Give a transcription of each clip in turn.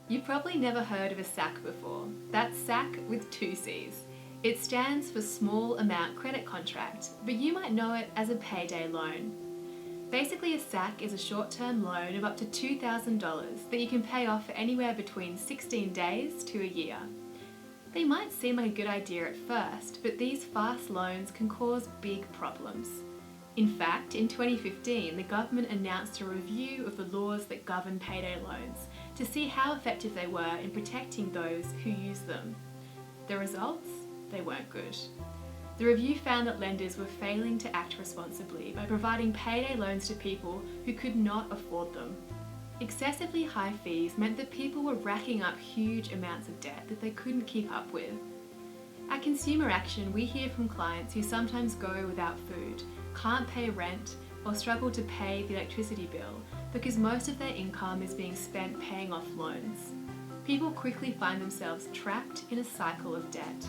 You've probably never heard of a SACC before. That's SACC with two C's. It stands for Small Amount Credit Contract, but you might know it as a payday loan. Basically, a SACC is a short-term loan of up to $2,000 that you can pay off for anywhere between 16 days to a year. They might seem like a good idea at first, but these fast loans can cause big problems. In fact, in 2015, the government announced a review of the laws that govern payday loans to see how effective they were in protecting those who use them. The results? They weren't good. The review found that lenders were failing to act responsibly by providing payday loans to people who could not afford them. Excessively high fees meant that people were racking up huge amounts of debt that they couldn't keep up with. At Consumer Action, we hear from clients who sometimes go without food, can't pay rent, or struggle to pay the electricity bill because most of their income is being spent paying off loans. People quickly find themselves trapped in a cycle of debt.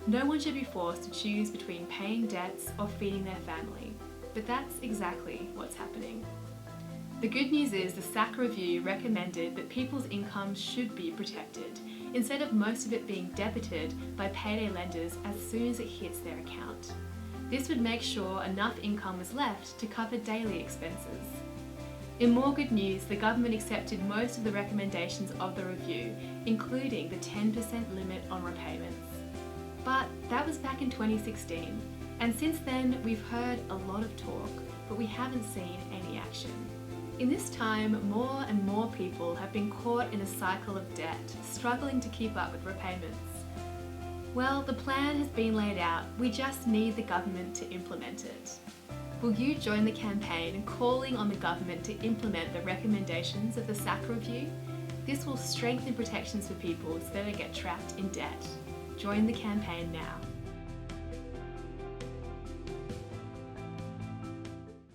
No one should be forced to choose between paying debts or feeding their family, but that's exactly what's happening. The good news is the SACC review recommended that people's incomes should be protected, instead of most of it being debited by payday lenders as soon as it hits their account. This would make sure enough income was left to cover daily expenses. In more good news, the government accepted most of the recommendations of the review, including the 10% limit on repayments. But that was back in 2016, and since then we've heard a lot of talk, but we haven't seen any action. In this time, more and more people have been caught in a cycle of debt, struggling to keep up with repayments. Well, the plan has been laid out, we just need the government to implement it. Will you join the campaign calling on the government to implement the recommendations of the SACC review? This will strengthen protections for people so they don't get trapped in debt. Join the campaign now.